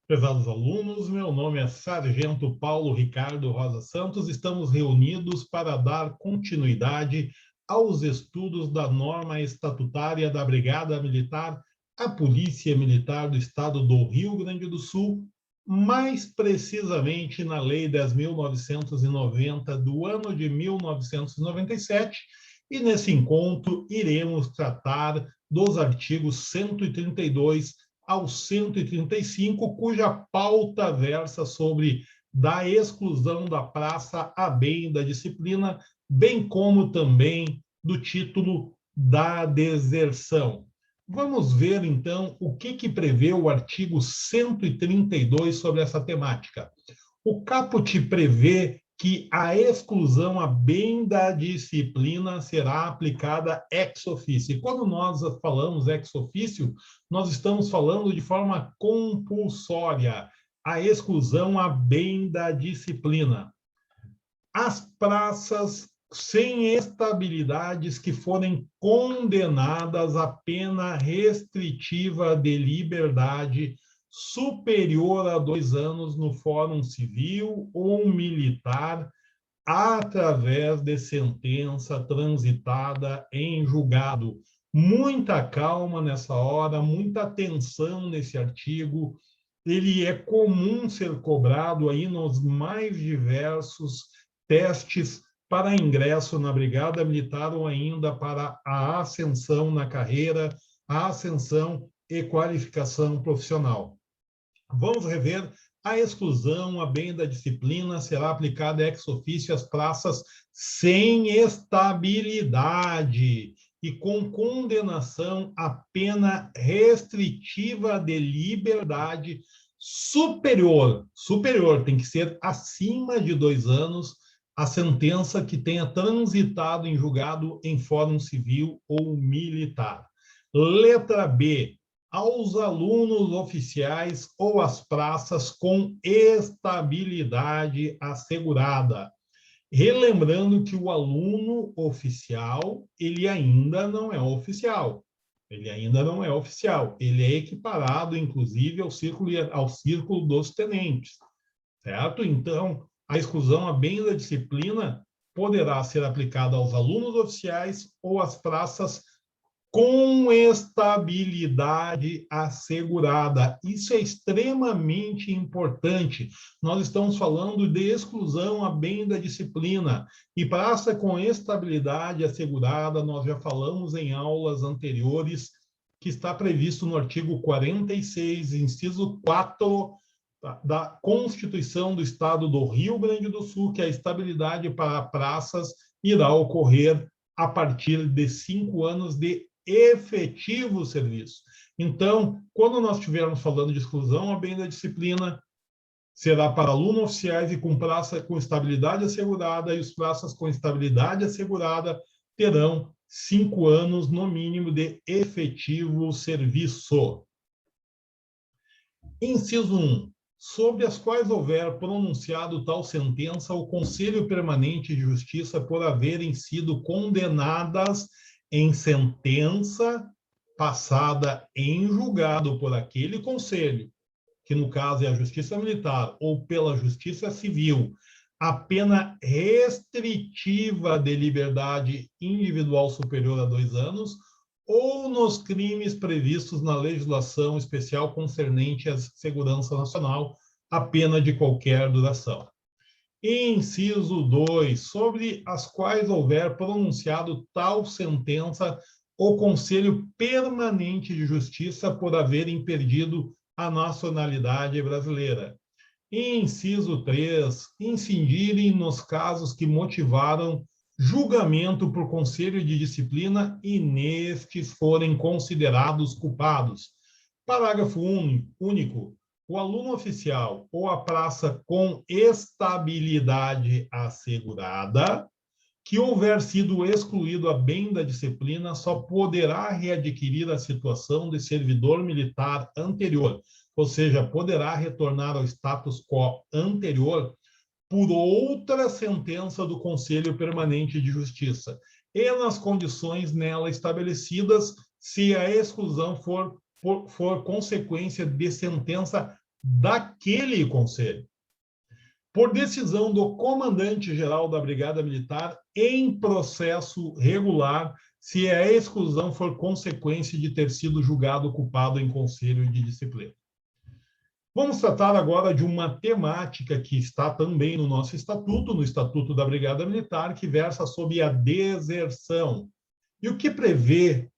Prezados alunos, meu nome é Sargento Paulo Ricardo Rosa Santos. Estamos reunidos para dar continuidade aos estudos da norma estatutária da Brigada Militar, a Polícia Militar do Estado do Rio Grande do Sul, mais precisamente na Lei 10.990 do ano de 1997, e nesse encontro iremos tratar dos artigos 132 ao 135, cuja pauta versa sobre da exclusão da praça a bem da disciplina, bem como também do título da deserção. Vamos ver, então, o que prevê o artigo 132 sobre essa temática. O caput prevê que a exclusão a bem da disciplina será aplicada ex officio. E quando nós falamos ex officio, nós estamos falando de forma compulsória, a exclusão a bem da disciplina. As praças sem estabilidades que forem condenadas a pena restritiva de liberdade superior a 2 anos no Fórum Civil ou Militar, através de sentença transitada em julgado. Muita calma nessa hora, muita atenção nesse artigo. Ele é comum ser cobrado aí nos mais diversos testes para ingresso na Brigada Militar ou ainda para a ascensão na carreira, a ascensão e qualificação profissional. Vamos rever. A exclusão a bem da disciplina será aplicada ex officio às praças sem estabilidade e com condenação a pena restritiva de liberdade superior, tem que ser acima de 2 anos, a sentença que tenha transitado em julgado em fórum civil ou militar. Letra B. Aos alunos oficiais ou às praças com estabilidade assegurada. Relembrando que o aluno oficial, ele ainda não é oficial. Ele é equiparado, inclusive, ao círculo dos tenentes, certo? Então, a exclusão a bem da disciplina poderá ser aplicada aos alunos oficiais ou às praças com estabilidade assegurada. Isso é extremamente importante. Nós estamos falando de exclusão a bem da disciplina. E praça com estabilidade assegurada, nós já falamos em aulas anteriores, que está previsto no artigo 46, inciso 4, da Constituição do Estado do Rio Grande do Sul, que a estabilidade para praças irá ocorrer a partir de 5 anos de efetivo serviço. Então, quando nós estivermos falando de exclusão a bem da disciplina, será para alunos oficiais e com praça com estabilidade assegurada, e os praças com estabilidade assegurada terão 5 anos, no mínimo, de efetivo serviço. Inciso 1. Sobre as quais houver pronunciado tal sentença, o Conselho Permanente de Justiça, por haverem sido condenadas em sentença passada em julgado por aquele conselho, que no caso é a Justiça Militar, ou pela Justiça Civil, a pena restritiva de liberdade individual superior a 2 anos, ou nos crimes previstos na legislação especial concernente à segurança nacional, a pena de qualquer duração. Inciso 2, sobre as quais houver pronunciado tal sentença, o Conselho Permanente de Justiça, por haverem perdido a nacionalidade brasileira. Inciso 3, incidirem nos casos que motivaram julgamento por Conselho de Disciplina e nestes forem considerados culpados. Parágrafo único. O aluno oficial ou a praça com estabilidade assegurada, que houver sido excluído a bem da disciplina, só poderá readquirir a situação de servidor militar anterior, ou seja, poderá retornar ao status quo anterior por outra sentença do Conselho Permanente de Justiça, e nas condições nela estabelecidas, se a exclusão for consequência de sentença daquele conselho, por decisão do comandante-geral da Brigada Militar em processo regular, se a exclusão for consequência de ter sido julgado culpado em conselho de disciplina. Vamos tratar agora de uma temática que está também no nosso estatuto, no Estatuto da Brigada Militar, que versa sobre a deserção. E o que prevê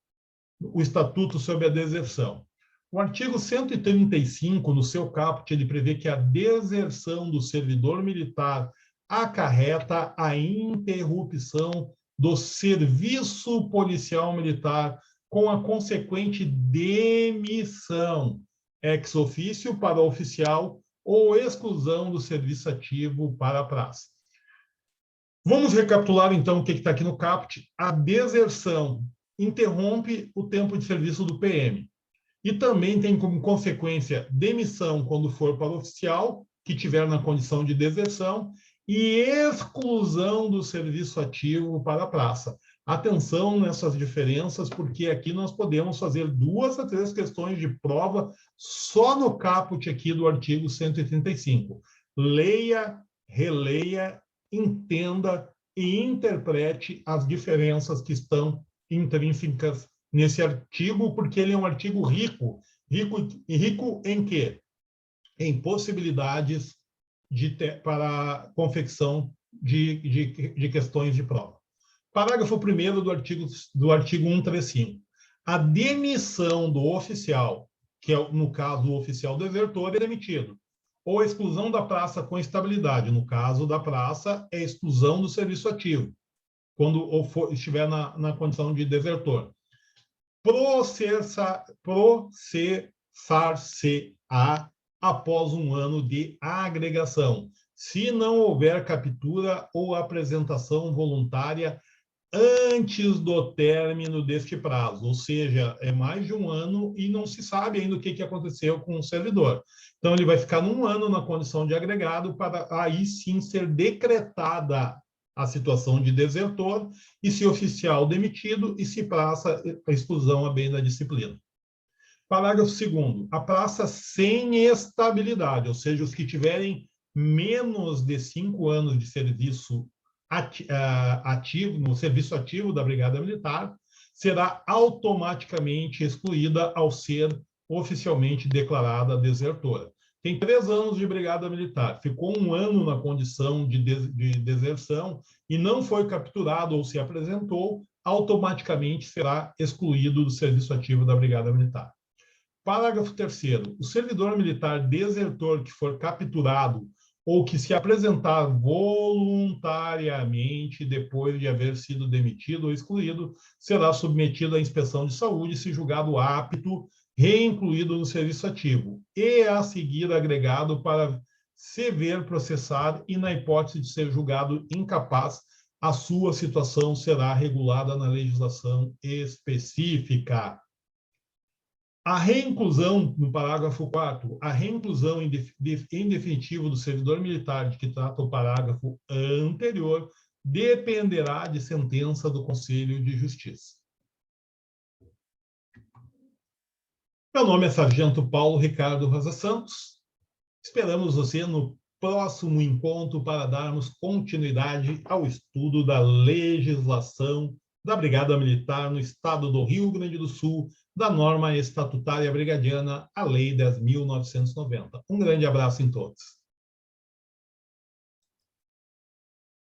o Estatuto sobre a deserção? O artigo 135, no seu caput, ele prevê que a deserção do servidor militar acarreta a interrupção do serviço policial militar com a consequente demissão ex officio para oficial ou exclusão do serviço ativo para a praça. Vamos recapitular, então, o que está aqui no caput. A deserção interrompe o tempo de serviço do PM. E também tem como consequência demissão quando for para oficial, que tiver na condição de deserção, e exclusão do serviço ativo para a praça. Atenção nessas diferenças, porque aqui nós podemos fazer 2 a 3 questões de prova só no caput aqui do artigo 135. Leia, releia, entenda e interprete as diferenças que estão intrínsecas nesse artigo, porque ele é um artigo rico. Rico em quê? Em possibilidades para confecção de questões de prova. Parágrafo 1º do artigo 135. A demissão do oficial, que é, no caso, o oficial desertor, é demitido. Ou exclusão da praça com estabilidade. No caso da praça, é exclusão do serviço ativo, quando estiver na condição de desertor. Processar-se-á após 1 ano de agregação, se não houver captura ou apresentação voluntária antes do término deste prazo, ou seja, é mais de 1 ano e não se sabe ainda o que aconteceu com o servidor. Então, ele vai ficar 1 ano na condição de agregado para aí sim ser decretada a situação de desertor e se oficial demitido e se praça a exclusão a bem da disciplina. Parágrafo 2º. A praça sem estabilidade, ou seja, os que tiverem menos de 5 anos de serviço ativo, no serviço ativo da Brigada Militar, será automaticamente excluída ao ser oficialmente declarada desertora. Tem 3 anos de Brigada Militar, ficou 1 ano na condição de deserção e não foi capturado ou se apresentou, automaticamente será excluído do serviço ativo da Brigada Militar. Parágrafo 3º. O servidor militar desertor que for capturado ou que se apresentar voluntariamente depois de haver sido demitido ou excluído, será submetido à inspeção de saúde se julgado apto, reincluído no serviço ativo e a seguir agregado para se ver processar e, na hipótese de ser julgado incapaz, a sua situação será regulada na legislação específica. A reinclusão, no parágrafo 4º, a reinclusão em definitivo do servidor militar de que trata o parágrafo anterior dependerá de sentença do Conselho de Justiça. Meu nome é Sargento Paulo Ricardo Rosa Santos. Esperamos você no próximo encontro para darmos continuidade ao estudo da legislação da Brigada Militar no estado do Rio Grande do Sul, da norma estatutária brigadiana, a Lei 10.990. Um grande abraço em todos.